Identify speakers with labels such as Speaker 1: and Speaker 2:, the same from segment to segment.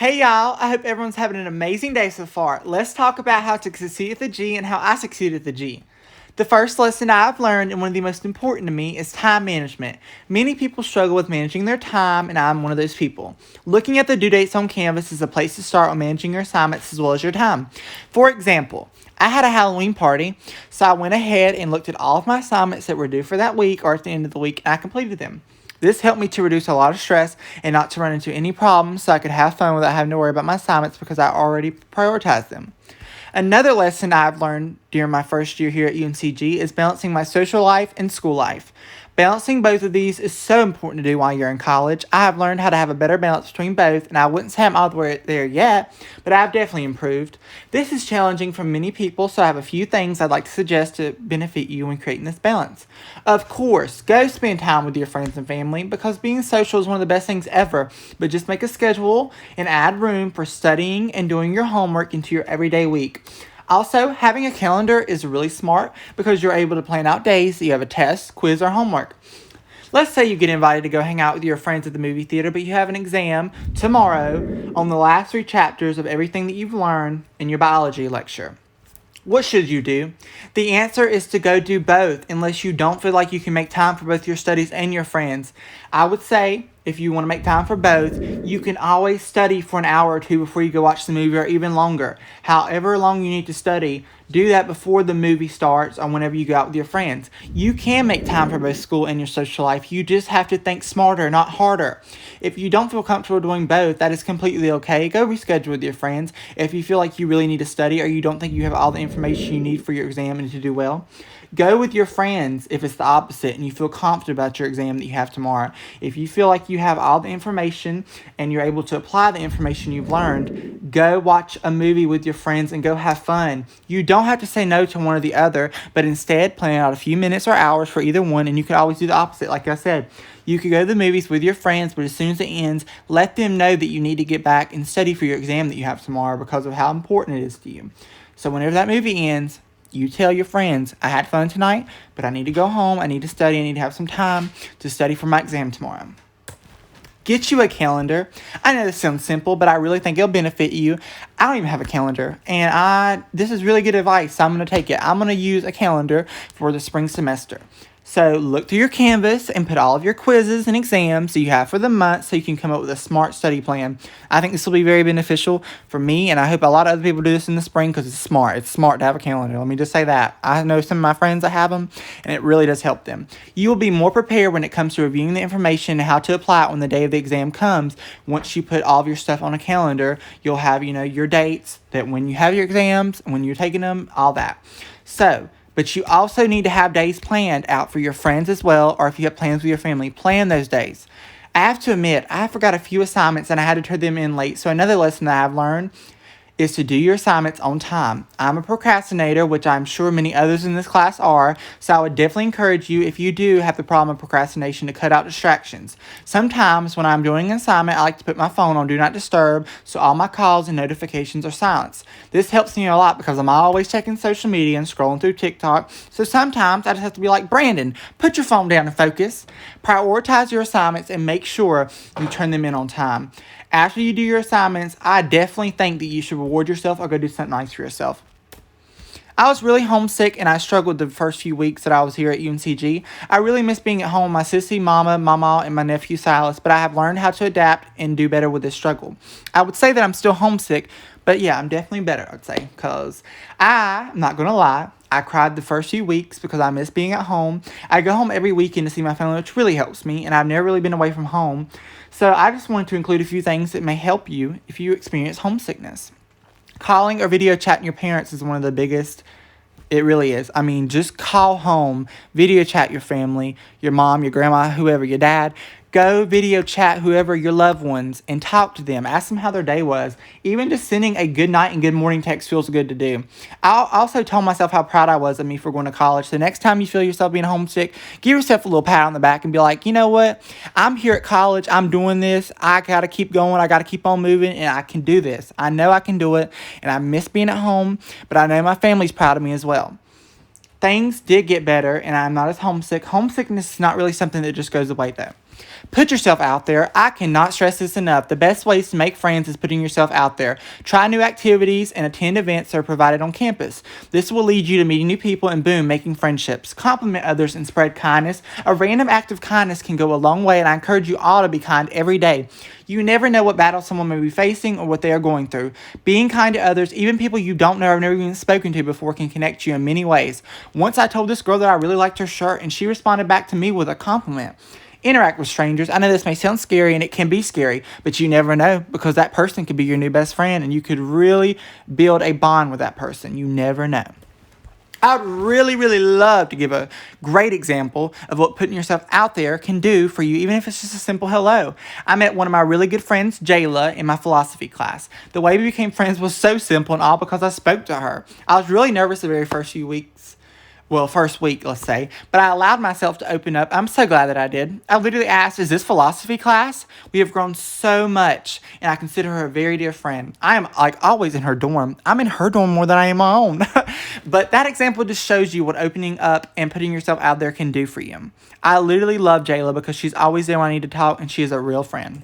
Speaker 1: Hey y'all, I hope everyone's having an amazing day so far. Let's talk about how to succeed at the G and how I succeed at the G. The first lesson I've learned, and one of the most important to me, is time management. Many people struggle with managing their time, and I'm one of those people. Looking at the due dates on Canvas is a place to start on managing your assignments as well as your time. For example, I had a Halloween party, so I went ahead and looked at all of my assignments that were due for that week or at the end of the week, and I completed them. This helped me to reduce a lot of stress and not to run into any problems so I could have fun without having to worry about my assignments because I already prioritized them. Another lesson I've learned during my first year here at UNCG is balancing my social life and school life. Balancing both of these is so important to do while you're in college. I have learned how to have a better balance between both, and I wouldn't say I'm all the way there yet, but I've definitely improved. This is challenging for many people, so I have a few things I'd like to suggest to benefit you when creating this balance. Of course, go spend time with your friends and family because being social is one of the best things ever, but just make a schedule and add room for studying and doing your homework into your everyday week. Also, having a calendar is really smart because you're able to plan out days that you have a test, quiz, or homework. Let's say you get invited to go hang out with your friends at the movie theater, but you have an exam tomorrow on the last 3 chapters of everything that you've learned in your biology lecture. What should you do? The answer is to go do both unless you don't feel like you can make time for both your studies and your friends. I would say if you want to make time for both, you can always study for an hour or two before you go watch the movie or even longer. However long you need to study, do that before the movie starts or whenever you go out with your friends. You can make time for both school and your social life. You just have to think smarter, not harder. If you don't feel comfortable doing both, that is completely okay. Go reschedule with your friends. If you feel like you really need to study or you don't think you have all the information you need for your exam and to do well, go with your friends if it's the opposite and you feel confident about your exam that you have tomorrow. If you feel like you have all the information and you're able to apply the information you've learned, go watch a movie with your friends and go have fun. You don't have to say no to one or the other, but instead plan out a few minutes or hours for either one, and you can always do the opposite. Like I said, you could go to the movies with your friends, but as soon as it ends, let them know that you need to get back and study for your exam that you have tomorrow because of how important it is to you. So whenever that movie ends, you tell your friends, I had fun tonight, but I need to go home, I need to study, I need to have some time to study for my exam tomorrow. Get you a calendar. I know this sounds simple, but I really think it'll benefit you. I don't even have a calendar, and this is really good advice, so I'm going to take it. I'm going to use a calendar for the spring semester. So look through your Canvas and put all of your quizzes and exams that you have for the month so you can come up with a smart study plan. I think this will be very beneficial for me, and I hope a lot of other people do this in the spring because it's smart. It's smart to have a calendar. Let me just say that. I know some of my friends that have them, and it really does help them. You will be more prepared when it comes to reviewing the information and how to apply it when the day of the exam comes. Once you put all of your stuff on a calendar, you'll have, your dates that when you have your exams, when you're taking them, all that. But you also need to have days planned out for your friends as well, or if you have plans with your family, plan those days. I have to admit, I forgot a few assignments and I had to turn them in late. So another lesson that I've learned is to do your assignments on time. I'm a procrastinator, which I'm sure many others in this class are, so I would definitely encourage you, if you do have the problem of procrastination, to cut out distractions. Sometimes when I'm doing an assignment, I like to put my phone on Do Not Disturb, so all my calls and notifications are silenced. This helps me a lot because I'm always checking social media and scrolling through TikTok, so sometimes I just have to be like, Brandon, put your phone down and focus. Prioritize your assignments and make sure you turn them in on time. After you do your assignments, I definitely think that you should reward yourself or go do something nice for yourself. I was really homesick and I struggled the first few weeks that I was here at UNCG. I really miss being at home with my sissy, mama, and my nephew Silas, but I have learned how to adapt and do better with this struggle. I would say that I'm still homesick, but yeah, I'm definitely better, I'd say, because I'm not going to lie, I cried the first few weeks because I miss being at home. I go home every weekend to see my family, which really helps me, and I've never really been away from home. So I just wanted to include a few things that may help you if you experience homesickness. Calling or video chatting your parents is one of the biggest. It really is. I mean, just call home, video chat your family, your mom, your grandma, whoever, your dad. Go video chat whoever, your loved ones, and talk to them. Ask them how their day was. Even just sending a good night and good morning text feels good to do. I also told myself how proud I was of me for going to college. So next time you feel yourself being homesick, give yourself a little pat on the back and be like, you know what? I'm here at college. I'm doing this. I got to keep going. I got to keep on moving, and I can do this. I know I can do it, and I miss being at home, but I know my family's proud of me as well. Things did get better, and I'm not as homesick. Homesickness is not really something that just goes away, though. Put yourself out there. I cannot stress this enough. The best ways to make friends is putting yourself out there. Try new activities and attend events that are provided on campus. This will lead you to meeting new people and boom, making friendships. Compliment others and spread kindness. A random act of kindness can go a long way, and I encourage you all to be kind every day. You never know what battle someone may be facing or what they are going through. Being kind to others, even people you don't know or have never even spoken to before, can connect you in many ways. Once I told this girl that I really liked her shirt, and she responded back to me with a compliment. Interact with strangers. I know this may sound scary, and it can be scary, but you never know, because that person could be your new best friend, and you could really build a bond with that person. You never know. I would really, really love to give a great example of what putting yourself out there can do for you, even if it's just a simple hello. I met one of my really good friends, Jayla, in my philosophy class. The way we became friends was so simple, and all because I spoke to her. I was really nervous the very first few weeks. Well, first week, let's say, but I allowed myself to open up. I'm so glad that I did. I literally asked, is this philosophy class? We have grown so much, and I consider her a very dear friend. I am, like, always in her dorm. I'm in her dorm more than I am my own. But that example just shows you what opening up and putting yourself out there can do for you. I literally love Jayla because she's always there when I need to talk, and she is a real friend.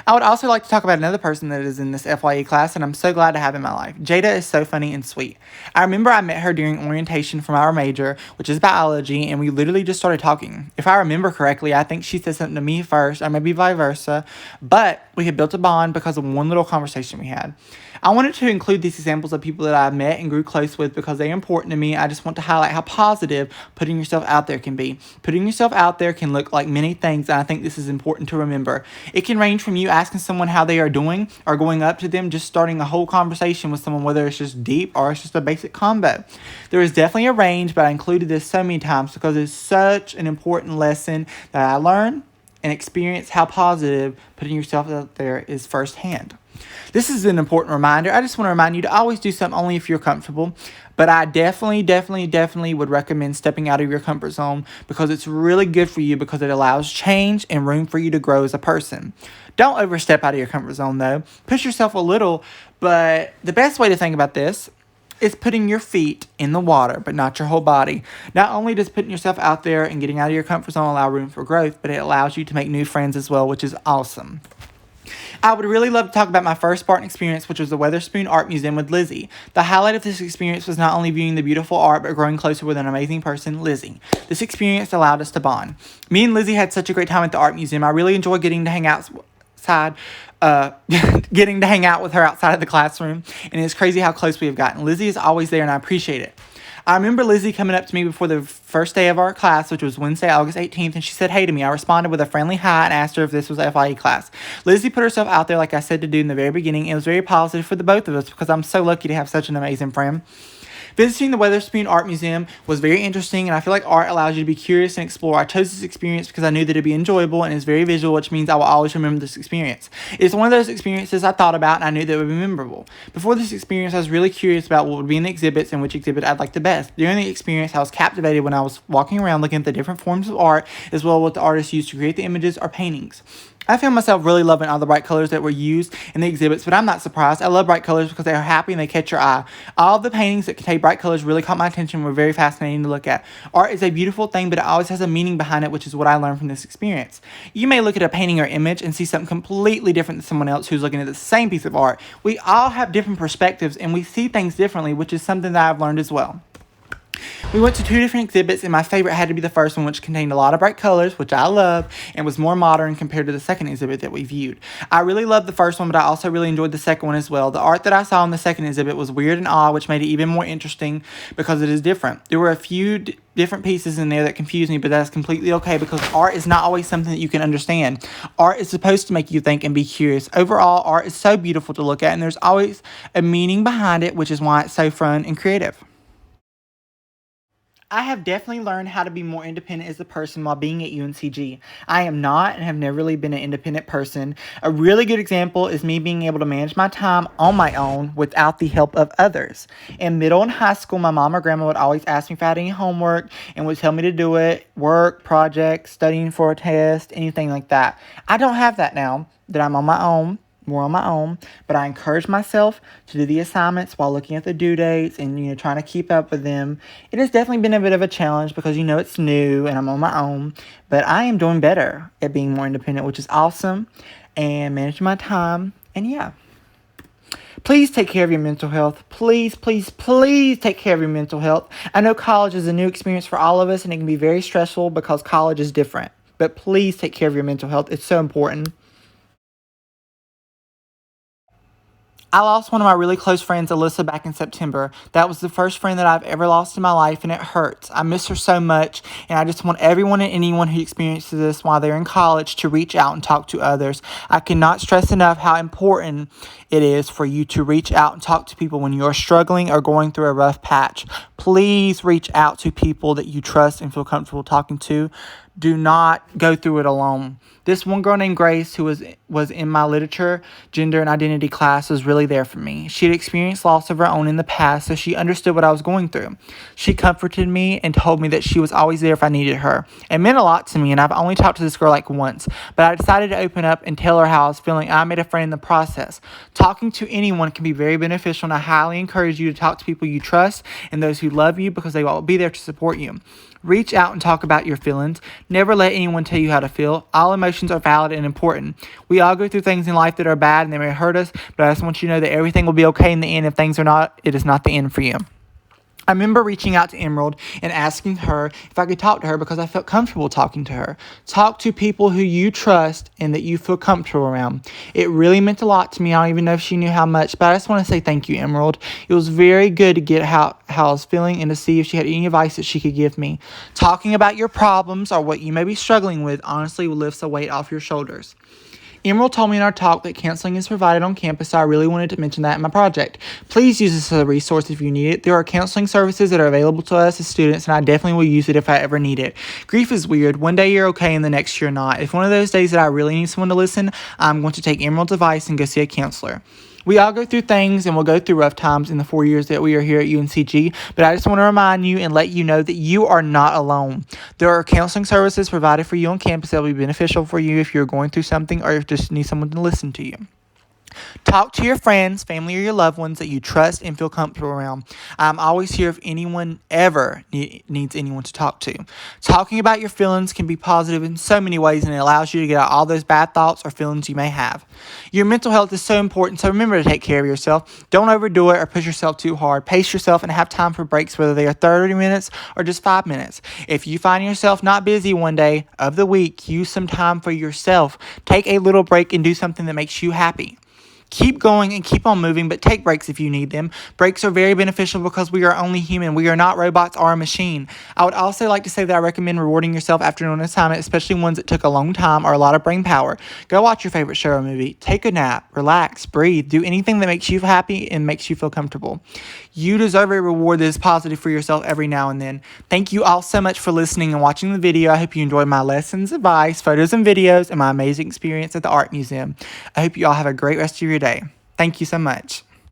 Speaker 1: I would also like to talk about another person that is in this FYE class, and I'm so glad to have in my life. Jada is so funny and sweet. I remember I met her during orientation from our major, which is biology, and we literally just started talking. If I remember correctly, I think she said something to me first, or maybe vice versa, but we had built a bond because of one little conversation we had. I wanted to include these examples of people that I met and grew close with because they're important to me. I just want to highlight how positive putting yourself out there can be. Putting yourself out there can look like many things, and I think this is important to remember. It can range from you asking someone how they are doing, or going up to them, just starting a whole conversation with someone, whether it's just deep or it's just a basic combo. There is definitely a range, but I included this so many times because it's such an important lesson that I learned and experience how positive putting yourself out there is firsthand. This is an important reminder. I just want to remind you to always do something only if you're comfortable. But I definitely would recommend stepping out of your comfort zone because it's really good for you because it allows change and room for you to grow as a person. Don't overstep out of your comfort zone though. Push yourself a little, but the best way to think about this is putting your feet in the water, but not your whole body. Not only does putting yourself out there and getting out of your comfort zone allow room for growth, but it allows you to make new friends as well, which is awesome. I would really love to talk about my first Spartan experience, which was the Weatherspoon Art Museum with Lizzie. The highlight of this experience was not only viewing the beautiful art, but growing closer with an amazing person, Lizzie. This experience allowed us to bond. Me and Lizzie had such a great time at the art museum. I really enjoyed getting to hang outside, getting to hang out with her outside of the classroom, and it's crazy how close we have gotten. Lizzie is always there, and I appreciate it. I remember Lizzie coming up to me before the first day of our class, which was Wednesday, August 18th, and she said hey to me. I responded with a friendly hi and asked her if this was a FIE class. Lizzie put herself out there like I said to do in the very beginning. It was very positive for the both of us because I'm so lucky to have such an amazing friend. Visiting the Weatherspoon Art Museum was very interesting, and I feel like art allows you to be curious and explore. I chose this experience because I knew that it'd be enjoyable and it's very visual, which means I will always remember this experience. It's one of those experiences I thought about and I knew that it would be memorable. Before this experience, I was really curious about what would be in the exhibits and which exhibit I'd like the best. During the experience, I was captivated when I was walking around looking at the different forms of art, as well as what the artists used to create the images or paintings. I found myself really loving all the bright colors that were used in the exhibits, but I'm not surprised. I love bright colors because they are happy and they catch your eye. All of the paintings that contain bright colors really caught my attention and were very fascinating to look at. Art is a beautiful thing, but it always has a meaning behind it, which is what I learned from this experience. You may look at a painting or image and see something completely different than someone else who's looking at the same piece of art. We all have different perspectives and we see things differently, which is something that I've learned as well. We went to 2 different exhibits, and my favorite had to be the first one, which contained a lot of bright colors, which I love, and was more modern compared to the second exhibit that we viewed. I really loved the first one, but I also really enjoyed the second one as well. The art that I saw in the second exhibit was weird and odd, which made it even more interesting because it is different. There were a few different pieces in there that confused me, but that's completely okay because art is not always something that you can understand. Art is supposed to make you think and be curious. Overall, art is so beautiful to look at, and there's always a meaning behind it, which is why it's so fun and creative. I have definitely learned how to be more independent as a person while being at UNCG. I am not and have never really been an independent person. A really good example is me being able to manage my time on my own without the help of others. In middle and high school, my mom or grandma would always ask me if I had any homework and would tell me to do it, work, projects, studying for a test, anything like that. I don't have that now that I'm on my own. more on my own, but I encourage myself to do the assignments while looking at the due dates and, trying to keep up with them. It has definitely been a bit of a challenge because, it's new and I'm on my own, but I am doing better at being more independent, which is awesome, and managing my time. And yeah. Please take care of your mental health. Please, please, please take care of your mental health. I know college is a new experience for all of us and it can be very stressful because college is different. But please take care of your mental health. It's so important. I lost one of my really close friends, Alyssa, back in September. That was the first friend that I've ever lost in my life, and it hurts. I miss her so much, and I just want everyone and anyone who experiences this while they're in college to reach out and talk to others. I cannot stress enough how important it is for you to reach out and talk to people when you're struggling or going through a rough patch. Please reach out to people that you trust and feel comfortable talking to. Do not go through it alone. This one girl named Grace, who was in my literature, gender, and identity class, was really there for me. She had experienced loss of her own in the past, so she understood what I was going through. She comforted me and told me that she was always there if I needed her. It meant a lot to me, and I've only talked to this girl like once, but I decided to open up and tell her how I was feeling. I made a friend in the process. Talking to anyone can be very beneficial, and I highly encourage you to talk to people you trust and those who love you because they will be there to support you. Reach out and talk about your feelings. Never let anyone tell you how to feel. All emotions are valid and important. We all go through things in life that are bad and they may hurt us, but I just want you to know that everything will be okay in the end. If things are not, it is not the end for you. I remember reaching out to Emerald and asking her if I could talk to her because I felt comfortable talking to her. Talk to people who you trust and that you feel comfortable around. It really meant a lot to me. I don't even know if she knew how much, but I just want to say thank you, Emerald. It was very good to get how I was feeling and to see if she had any advice that she could give me. Talking about your problems or what you may be struggling with honestly lifts a weight off your shoulders. Emerald told me in our talk that counseling is provided on campus, so I really wanted to mention that in my project. Please use this as a resource if you need it. There are counseling services that are available to us as students, and I definitely will use it if I ever need it. Grief is weird. One day you're okay and the next you're not. If one of those days that I really need someone to listen, I'm going to take Emerald's advice and go see a counselor. We all go through things and we'll go through rough times in the 4 years that we are here at UNCG, but I just want to remind you and let you know that you are not alone. There are counseling services provided for you on campus that will be beneficial for you if you're going through something or if you just need someone to listen to you. Talk to your friends, family, or your loved ones that you trust and feel comfortable around. I'm always here if anyone ever needs anyone to talk to. Talking about your feelings can be positive in so many ways, and it allows you to get out all those bad thoughts or feelings you may have. Your mental health is so important, so remember to take care of yourself. Don't overdo it or push yourself too hard. Pace yourself and have time for breaks, whether they are 30 minutes or just 5 minutes. If you find yourself not busy one day of the week, use some time for yourself. Take a little break and do something that makes you happy. Keep going and keep on moving, but take breaks if you need them. Breaks are very beneficial because we are only human. We are not robots or a machine. I would also like to say that I recommend rewarding yourself after an assignment, especially ones that took a long time or a lot of brain power. Go watch your favorite show or movie. Take a nap. Relax. Breathe. Do anything that makes you happy and makes you feel comfortable. You deserve a reward that is positive for yourself every now and then. Thank you all so much for listening and watching the video. I hope you enjoyed my lessons, advice, photos, and videos, and my amazing experience at the Art Museum. I hope you all have a great rest of your day. Thank you so much.